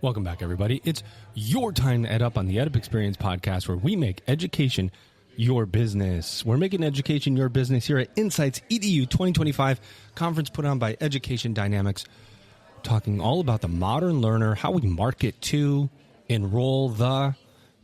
Welcome back, everybody. It's your time to ed up on the EdUp Experience podcast, where we make education your business. We're making education your business here at InsightsEDU 2025 conference put on by Education Dynamics, talking all about the modern learner, how we market to, enroll the,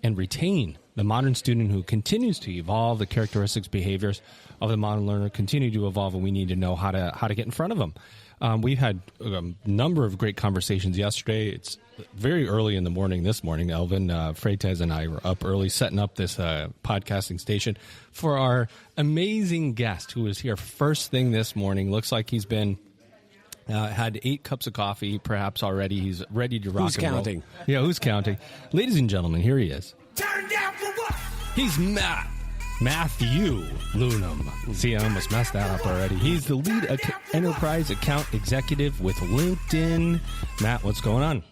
and retain the modern student who continues to evolve. The characteristics, behaviors of the modern learner continue to evolve, and we need to know how to get in front of them. We've had a number of great conversations yesterday. It's very early in the morning this morning. Elvin Freites and I were up early setting up this podcasting station for our amazing guest who is here first thing this morning. Looks like he's been had 8 cups of coffee perhaps already. He's ready to rock Who's and counting? roll. Yeah, who's counting? Ladies and gentlemen, here he is. Turn down for what? He's Matthew Loonam. See, I almost messed that up already. He's the lead enterprise account executive with LinkedIn. Matt, what's going on?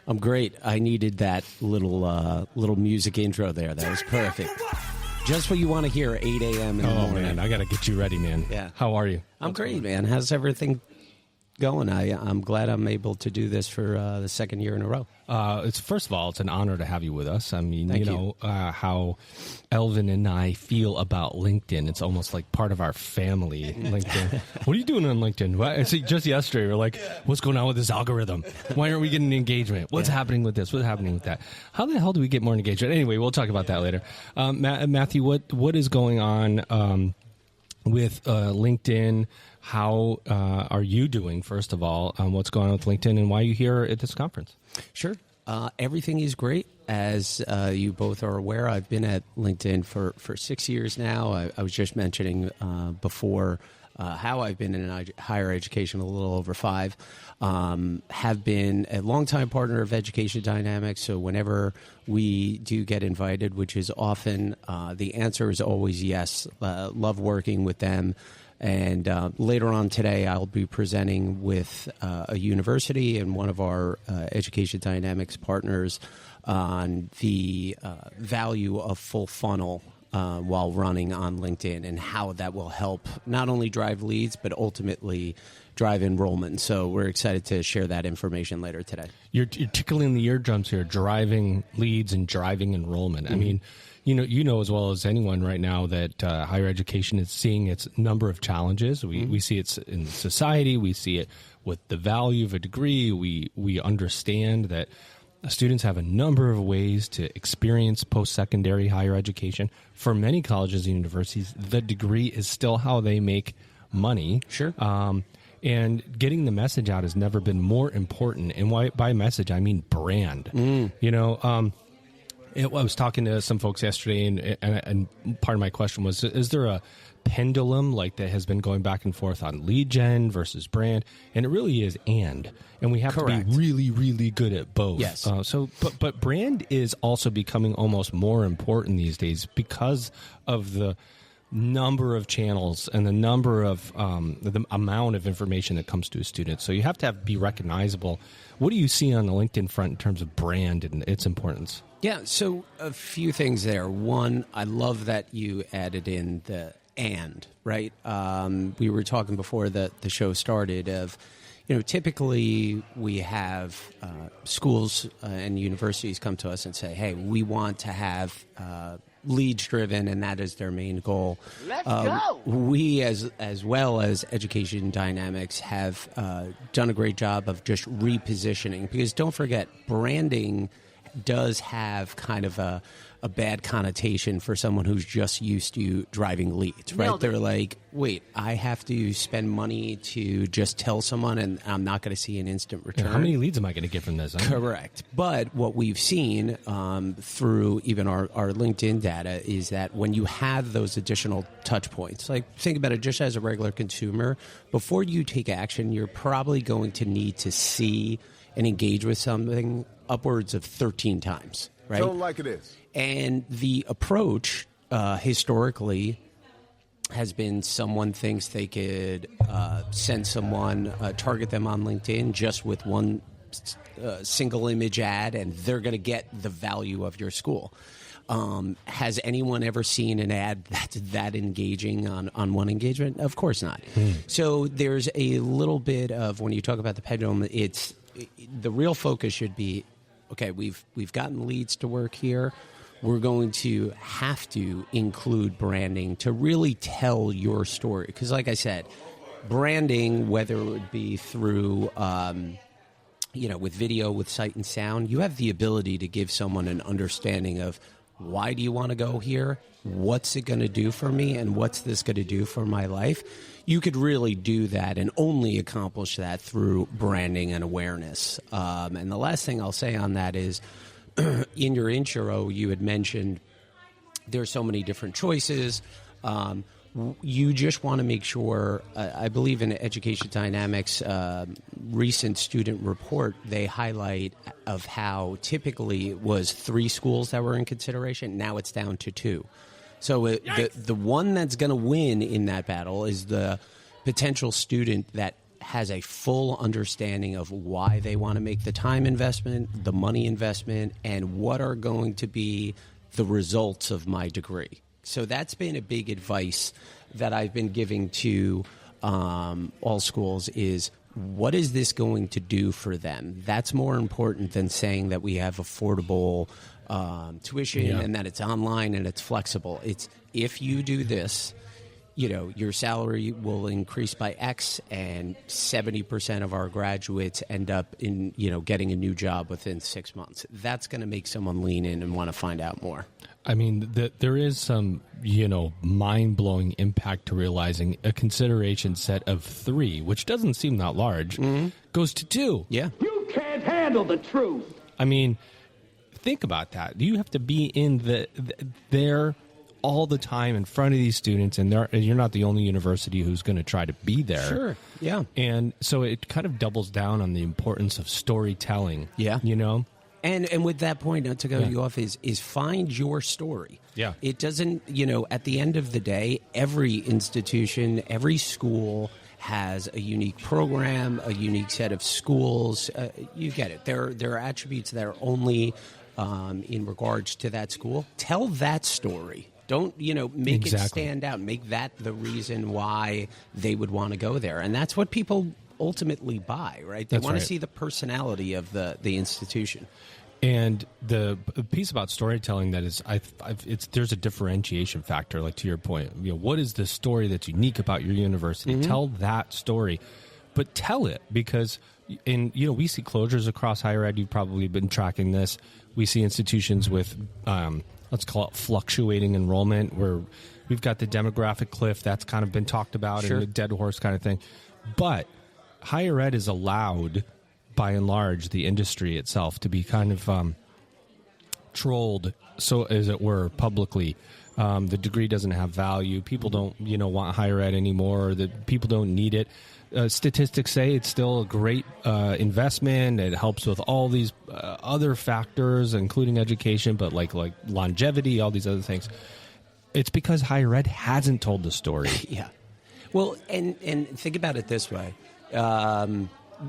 I'm great. I needed that little music intro there. That was perfect. Just what you want to hear at 8 a.m. in the morning. Man, I got to get you ready, man. Yeah. How are you? I'm great, man. How's everything going? I'm glad I'm able to do this for the second year in a row. It's first of all, it's an honor to have you with us. I mean, Thank you know how Elvin and I feel about LinkedIn. It's almost like part of our family. LinkedIn. What are you doing on LinkedIn? I see just yesterday we were like, "What's going on with this algorithm? Why aren't we getting engagement? What's happening with this? What's happening with that? How the hell do we get more engagement?" Anyway, we'll talk about that later. Matthew, what is going on with LinkedIn? How are you doing, first of all? What's going on with LinkedIn, and why are you here at this conference? Sure. Everything is great. As you both are aware, I've been at LinkedIn for 6 years now. I was just mentioning before how I've been in higher education a little over 5. Have been a longtime partner of Education Dynamics, so whenever we do get invited, which is often, the answer is always yes. Love working with them. And later on today, I'll be presenting with a university and one of our Education Dynamics partners on the value of full funnel while running on LinkedIn and how that will help not only drive leads, but ultimately drive enrollment. So we're excited to share that information later today. You're tickling the eardrums here, driving leads and driving enrollment. I mean, you know as well as anyone right now that higher education is seeing its number of challenges. We see it in society. We see it with the value of a degree. We understand that students have a number of ways to experience post-secondary higher education. For many colleges and universities, the degree is still how they make money. Sure. And getting the message out has never been more important. And by message, I mean brand. I was talking to some folks yesterday, and part of my question was, is there a pendulum like that has been going back and forth on lead gen versus brand? And it really is and we have Correct. to be really, really good at both. Yes. But brand is also becoming almost more important these days because of the number of channels and the number of the amount of information that comes to a student. So you have to be recognizable. What do you see on the LinkedIn front in terms of brand and its importance? Yeah, so a few things there. One, I love that you added in the and, right? We were talking before the show started of, typically we have schools and universities come to us and say, hey, we want to have leads driven, and that is their main goal. Let's go. We, as well as Education Dynamics, have done a great job of just repositioning, because don't forget, branding does have kind of a bad connotation for someone who's just used to driving leads, right? They're like, wait, I have to spend money to just tell someone and I'm not going to see an instant return. How many leads am I going to get from this? Correct. But what we've seen through even our LinkedIn data is that when you have those additional touch points, like think about it just as a regular consumer, before you take action, you're probably going to need to see and engage with something upwards of 13 times, right? Tell them like it is. And the approach historically has been someone thinks they could send someone, target them on LinkedIn just with one single image ad, and they're going to get the value of your school. Has anyone ever seen an ad that's that engaging on one engagement? Of course not. So there's a little bit of, when you talk about the pendulum, the real focus should be, okay, we've gotten leads to work here. We're going to have to include branding to really tell your story. Because like I said, branding, whether it would be through, with video, with sight and sound, you have the ability to give someone an understanding of why do you want to go here? What's it going to do for me? And what's this going to do for my life? You could really do that and only accomplish that through branding and awareness. And the last thing I'll say on that is, in your intro, you had mentioned there's so many different choices. You just want to make sure, I believe in Education Dynamics' recent student report, they highlight of how typically it was 3 schools that were in consideration. Now it's down to 2. So the one that's going to win in that battle is the potential student that has a full understanding of why they want to make the time investment, the money investment, and what are going to be the results of my degree. So that's been a big advice that I've been giving to all schools is, what is this going to do for them? That's more important than saying that we have affordable tuition and that it's online and it's flexible. It's, if you do this, your salary will increase by X, and 70% of our graduates end up in, getting a new job within 6 months. That's going to make someone lean in and want to find out more. I mean, there is some, mind-blowing impact to realizing a consideration set of 3, which doesn't seem that large, goes to 2. Yeah. You can't handle the truth. I mean, think about that. You have to be in there all the time in front of these students, and you're not the only university who's going to try to be there. Sure, yeah. And so it kind of doubles down on the importance of storytelling. Yeah. And with that point, not to go you off, is find your story. Yeah. It doesn't, at the end of the day, every institution, every school has a unique program, a unique set of schools. You get it. There are attributes that are only in regards to that school. Tell that story. Don't, make it stand out. Make that the reason why they would want to go there. And that's what people ultimately buy, right? They want to see the personality of the institution. And the piece about storytelling that is, there's a differentiation factor, like to your point. What is the story that's unique about your university? Tell that story, but tell it, because we see closures across higher ed. You've probably been tracking this. We see institutions with, let's call it fluctuating enrollment, where we've got the demographic cliff that's kind of been talked about, and the dead horse kind of thing. But higher ed is allowed, by and large, the industry itself to be kind of trolled, so as it were, publicly. The degree doesn't have value. People don't, want higher ed anymore. That people don't need it. Statistics say it's still a great investment. It helps with all these other factors, including education, but like longevity, all these other things. It's because higher ed hasn't told the story. Yeah. Well, and think about it this way.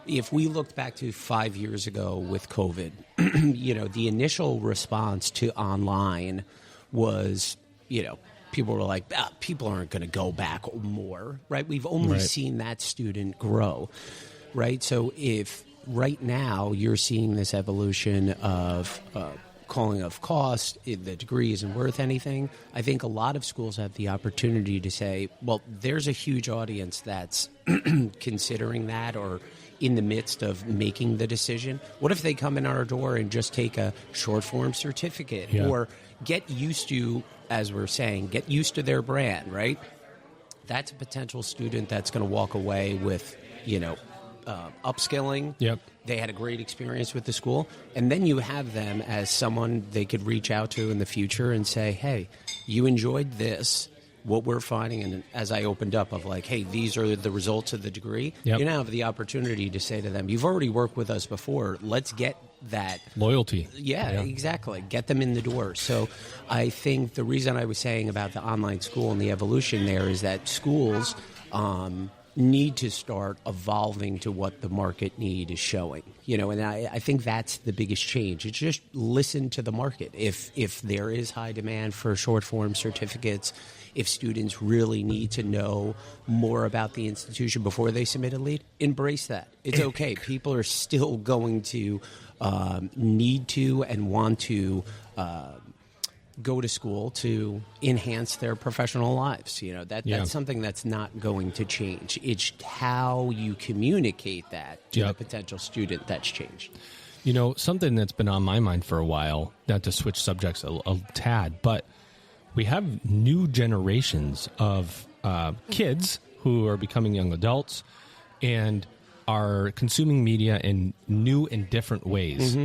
If we looked back to 5 years ago with COVID, the initial response to online was, people were like, people aren't going to go back more, right? We've only seen that student grow, right? So if right now you're seeing this evolution of calling of cost, the degree isn't worth anything, I think a lot of schools have the opportunity to say, well, there's a huge audience that's considering that or in the midst of making the decision. What if they come in our door and just take a short form certificate or get used to, as we're saying, get used to their brand, right? That's a potential student that's going to walk away with, upskilling. Yep. They had a great experience with the school. And then you have them as someone they could reach out to in the future and say, hey, you enjoyed this. What we're finding, and as I opened up of like, hey, these are the results of the degree, you now have the opportunity to say to them, you've already worked with us before. Let's get that loyalty. Yeah, exactly. Get them in the door. So I think the reason I was saying about the online school and the evolution there is that schools need to start evolving to what the market need is showing. And I think that's the biggest change. It's just listen to the market. If there is high demand for short form certificates, if students really need to know more about the institution before they submit a lead, embrace that. It's okay. People are still going to need to and want to go to school to enhance their professional lives. That's something that's not going to change. It's how you communicate that to the potential student that's changed. Something that's been on my mind for a while, not to switch subjects a tad, but we have new generations of kids who are becoming young adults and are consuming media in new and different ways.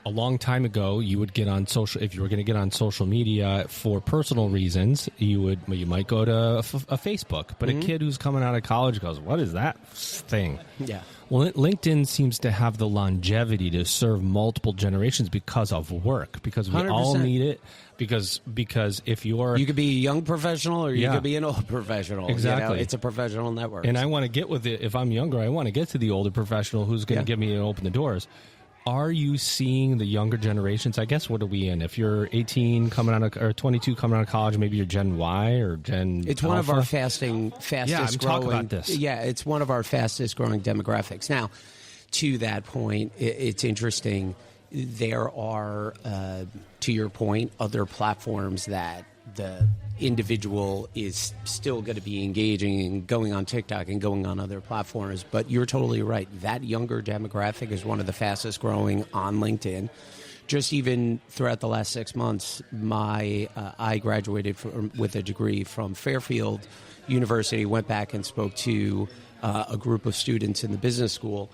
A long time ago, you would get on social. If you were going to get on social media for personal reasons, you might go to a Facebook. But a kid who's coming out of college goes, "What is that thing?" Yeah. Well, LinkedIn seems to have the longevity to serve multiple generations because of work. Because we 100%. all need it. Because if you could be a young professional or you could be an old professional. Exactly. It's a professional network. And I want to get with it. If I'm younger, I want to get to the older professional who's going to give me and open the doors. Are you seeing the younger generations? I guess, what are we in? If you're 18 coming out of, or 22 coming out of college, maybe you're Gen Y or Gen It's Alpha? one of our fastest growing. Talk about this. Yeah, it's one of our fastest growing demographics. Now, to that point, it's interesting. There are, to your point, other platforms that the individual is still going to be engaging and going on TikTok and going on other platforms. But you're totally right. That younger demographic is one of the fastest growing on LinkedIn. Just even throughout the last 6 months, I graduated with a degree from Fairfield University, went back and spoke to a group of students in the business school,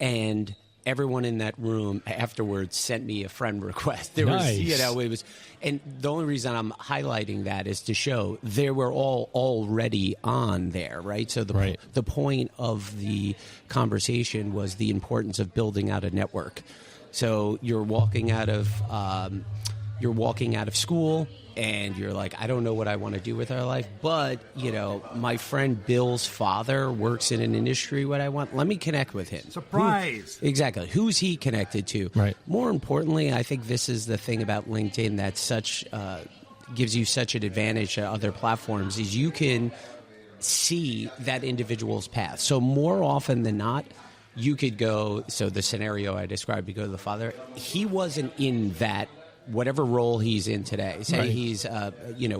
and everyone in that room afterwards sent me a friend request. There nice. It was, and the only reason I'm highlighting that is to show they were all already on there, right? So the point of the conversation was the importance of building out a network. So you're walking out of school, and you're like, I don't know what I want to do with our life, but, my friend Bill's father works in an industry, what I want. Let me connect with him. Surprise! Exactly. Who's he connected to? Right. More importantly, I think this is the thing about LinkedIn that gives you such an advantage to other platforms is you can see that individual's path. So more often than not, you could go, so the scenario I described, you go to the father, he wasn't in that whatever role he's in today. Say he's a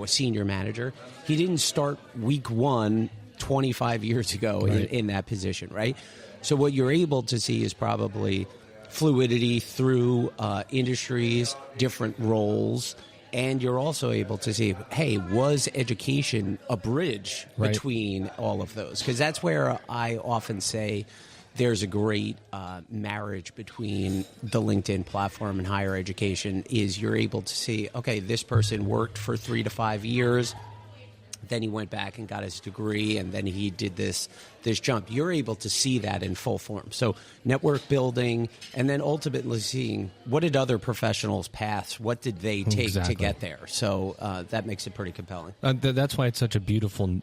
senior manager. He didn't start week 1 25 years ago in that position, right? So what you're able to see is probably fluidity through industries, different roles, and you're also able to see, hey, was education a bridge between all of those? Because that's where I often say there's a great marriage between the LinkedIn platform and higher education is you're able to see, okay, this person worked for 3 to 5 years, then he went back and got his degree, and then he did this jump. You're able to see that in full form. So network building, and then ultimately seeing what did other professionals pass, what did they take to get there. So that makes it pretty compelling. That's why it's such a beautiful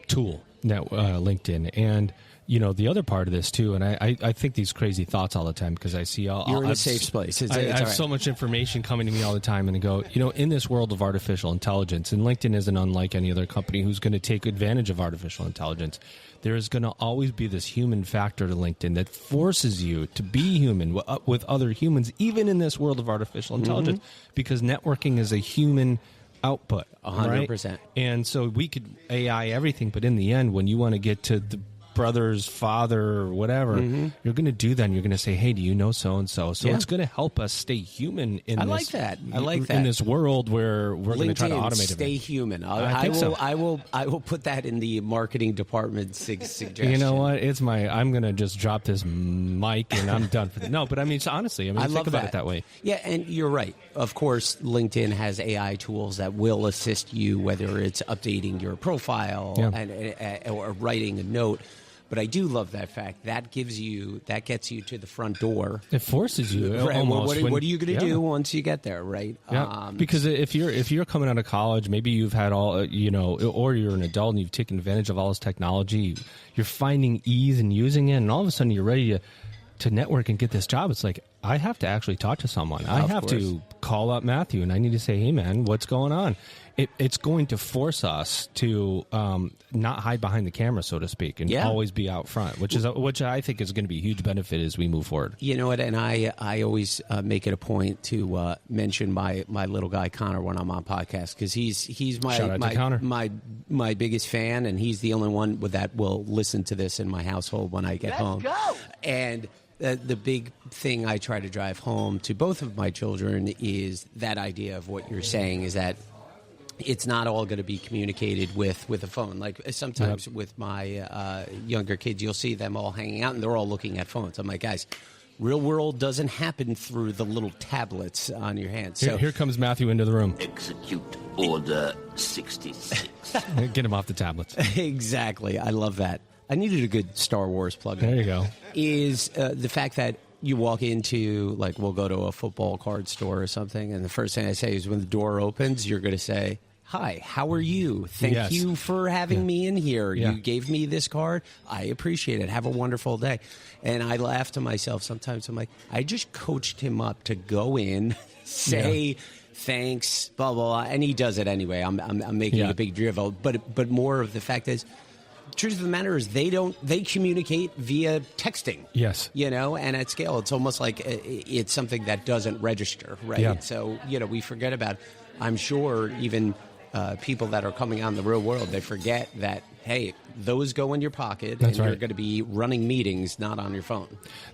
tool, LinkedIn. And the other part of this too, and I think these crazy thoughts all the time because I see you're in a safe place. I have so much information coming to me all the time, and I go, in this world of artificial intelligence, and LinkedIn isn't unlike any other company who's going to take advantage of artificial intelligence. There is going to always be this human factor to LinkedIn that forces you to be human with other humans, even in this world of artificial intelligence, because networking is a human output. 100%. Right? And so we could AI everything, but in the end, when you want to get to the brother's father or whatever, you're going to do that, and you're going to say, hey, do you know so-and-so? So it's going to help us stay human in I this. like that. I like that. In this world where we're going to try to automate it. Stay human. I will put that in the marketing department's suggestion. You know what? I'm going to just drop this mic and I'm done for the No, but so honestly, I love think about it that way. Yeah, and you're right. Of course, LinkedIn has AI tools that will assist you, whether it's updating your profile or writing a note. But I do love that fact. That gets you to the front door. It forces you Right. almost. What are you going to do once you get there, right? Yeah. Because if you're coming out of college, maybe you've had all or you're an adult and you've taken advantage of all this technology. You're finding ease in using it, and all of a sudden you're ready to network and get this job. It's like, I have to actually talk to someone. I have to call up Matthew, and I need to say, hey, man, what's going on? It's going to force us to not hide behind the camera, so to speak, and always be out front, which I think is going to be a huge benefit as we move forward. You know what? And I always make it a point to mention my little guy Connor when I'm on podcast, because he's my biggest fan, and he's the only one that will listen to this in my household when I get home. Let's go! And the big thing I try to drive home to both of my children is that idea of what you're saying, is that it's not all going to be communicated with a phone. Like sometimes with my younger kids, you'll see them all hanging out and they're all looking at phones. I'm like, guys, real world doesn't happen through the little tablets on your hands. So here comes Matthew into the room. Execute Order 66. Get him off the tablets. Exactly. I love that. I needed a good Star Wars plug-in. There you go. Is the fact that you walk into, like, we'll go to a football card store or something, and the first thing I say is when the door opens, you're going to say, hi, how are you? Thank you for having me in here. Yeah. You gave me this card. I appreciate it. Have a wonderful day. And I laugh to myself sometimes. I'm like, I just coached him up to go in, say thanks, blah, blah, blah. And he does it anyway. I'm making a big deal of it. But more of the fact is, truth of the matter is they communicate via texting. Yes. And at scale, it's almost like it's something that doesn't register, right? Yeah. So, we forget about, I'm sure even people that are coming out in the real world, they forget that, hey, those go in your pocket. That's and right. You're going to be running meetings, not on your phone.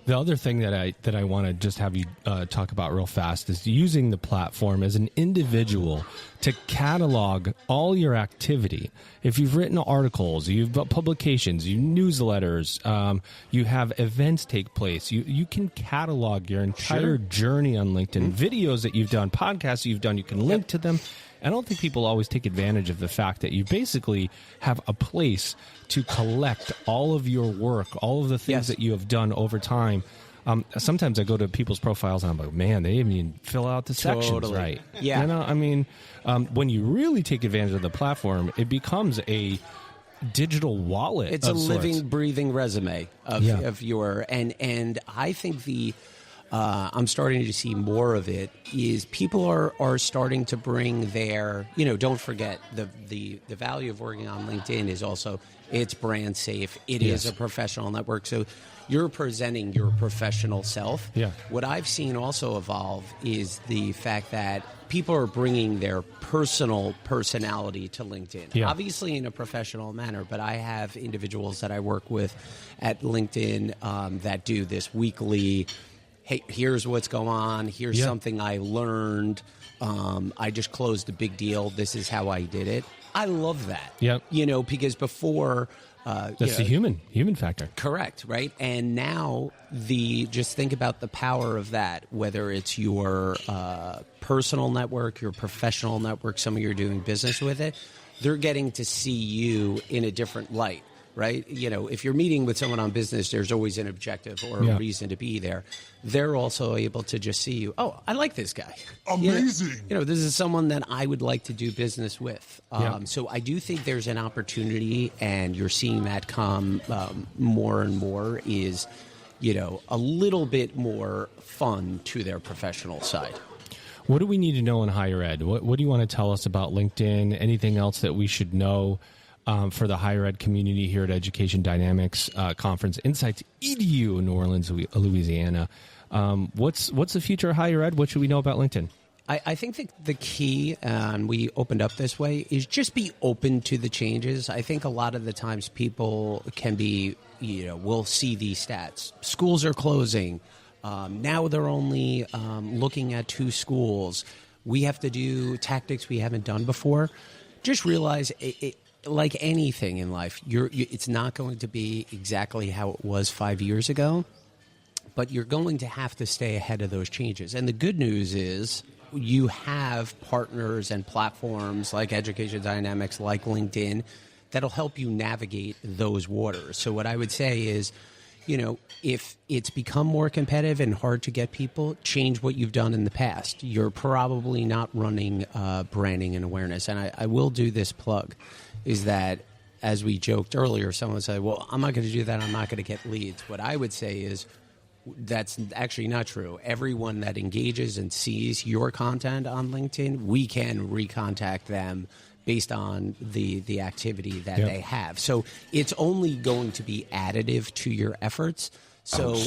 The other thing that I want to just have you talk about real fast is using the platform as an individual to catalog all your activity. If you've written articles, you've got publications, you newsletters, you have events take place, you can catalog your entire journey on LinkedIn. Videos that you've done, podcasts that you've done, you can link to them. I don't think people always take advantage of the fact that you basically have a place to collect all of your work, all of the things that you have done over time. Sometimes I go to people's profiles and I'm like, man, they didn't even fill out the sections right. Yeah. When you really take advantage of the platform, it becomes a digital wallet. It's a living, breathing resume of your, and I think I'm starting to see more of it, is people are starting to bring their, don't forget, the value of working on LinkedIn is also, it's brand safe. It is a professional network. So you're presenting your professional self. Yeah. What I've seen also evolve is the fact that people are bringing their personal personality to LinkedIn, obviously in a professional manner, but I have individuals that I work with at LinkedIn that do this weekly, hey, here's what's going on. Here's something I learned. I just closed a big deal. This is how I did it. I love that. Yep. Because before... That's the human factor. Correct, right? And now just think about the power of that, whether it's your personal network, your professional network, someone you're doing business with it, they're getting to see you in a different light. Right? If you're meeting with someone on business, there's always an objective or a reason to be there. They're also able to just see you. Oh, I like this guy. Amazing. This is someone that I would like to do business with. So I do think there's an opportunity, and you're seeing that come more and more, is, a little bit more fun to their professional side. What do we need to know in higher ed? What do you want to tell us about LinkedIn? Anything else that we should know for the higher ed community here at Education Dynamics Conference, InsightsEDU in New Orleans, Louisiana? What's the future of higher ed? What should we know about LinkedIn? I think the key, and we opened up this way, is just be open to the changes. I think a lot of the times people can be, we'll see these stats. Schools are closing. Now they're only looking at 2 schools. We have to do tactics we haven't done before. Just realize like anything in life, it's not going to be exactly how it was 5 years ago, but you're going to have to stay ahead of those changes. And the good news is you have partners and platforms like Education Dynamics, like LinkedIn, that'll help you navigate those waters. So what I would say is, if it's become more competitive and hard to get people, change what you've done in the past. You're probably not running branding and awareness. And I will do this plug, is that, as we joked earlier, someone said, well, I'm not going to do that. I'm not going to get leads. What I would say is that's actually not true. Everyone that engages and sees your content on LinkedIn, we can recontact them based on the activity that they have. So it's only going to be additive to your efforts. So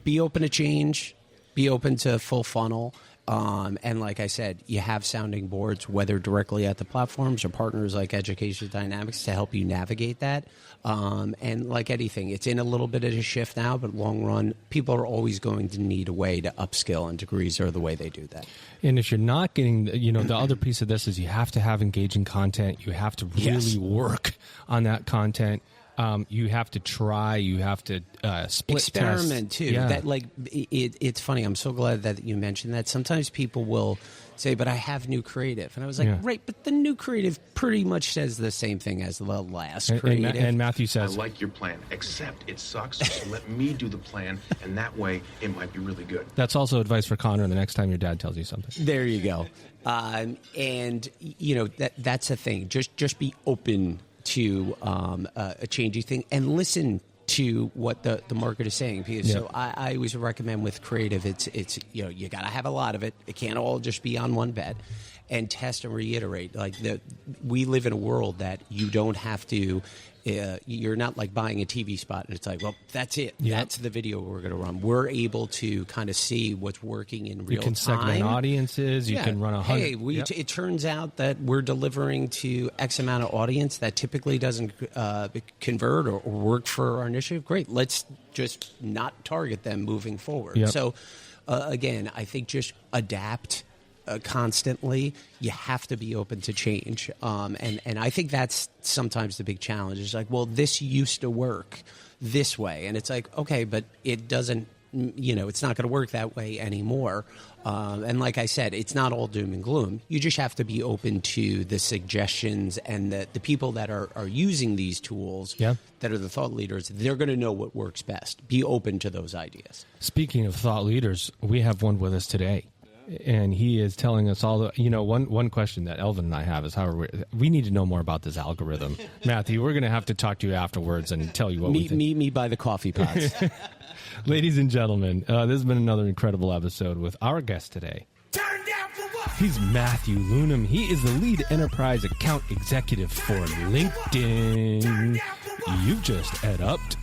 be open to change, be open to full funnel. And like I said, you have sounding boards, whether directly at the platforms or partners like Education Dynamics to help you navigate that. And like anything, it's in a little bit of a shift now, but long run, people are always going to need a way to upskill, and degrees are the way they do that. And if you're not getting, the other piece of this is you have to have engaging content. You have to really work on that content. You have to try. You have to split experiment test. too. Yeah. That it's funny. I'm so glad that you mentioned that. Sometimes people will say, "But I have new creative," and I was like, "Right, but the new creative pretty much says the same thing as the last creative." And Matthew says, "I like your plan, except it sucks. So let me do the plan, and that way it might be really good." That's also advice for Connor the next time your dad tells you something. There you go. And that's the thing. Just be open to a changing thing and listen to what the market is saying. Because so I always recommend with creative, it's you got to have a lot of it. It can't all just be on one bet. And test and reiterate. We live in a world that you don't have to. You're not like buying a TV spot and it's like, well, that's it. Yep. That's the video we're going to run. We're able to kind of see what's working in real time. You can segment audiences. You can run 100. Hey, it turns out that we're delivering to X amount of audience that typically doesn't convert or work for our initiative. Great. Let's just not target them moving forward. Yep. So, again, I think just adapt. Constantly, you have to be open to change, and I think that's sometimes the big challenge. It's like, well, this used to work this way, and it's like, okay, but it doesn't. It's not going to work that way anymore. And like I said, it's not all doom and gloom. You just have to be open to the suggestions, and the people that are using these tools, that are the thought leaders. They're going to know what works best. Be open to those ideas. Speaking of thought leaders, we have one with us today. And he is telling us all the, one question that Elvin and I have is we need to know more about this algorithm. Matthew, we're going to have to talk to you afterwards and tell you what we think. Meet me by the coffee pots. Ladies and gentlemen, this has been another incredible episode with our guest today. Turn down for what? He's Matthew Loonam. He is the lead enterprise account executive for LinkedIn. You've just ed upped.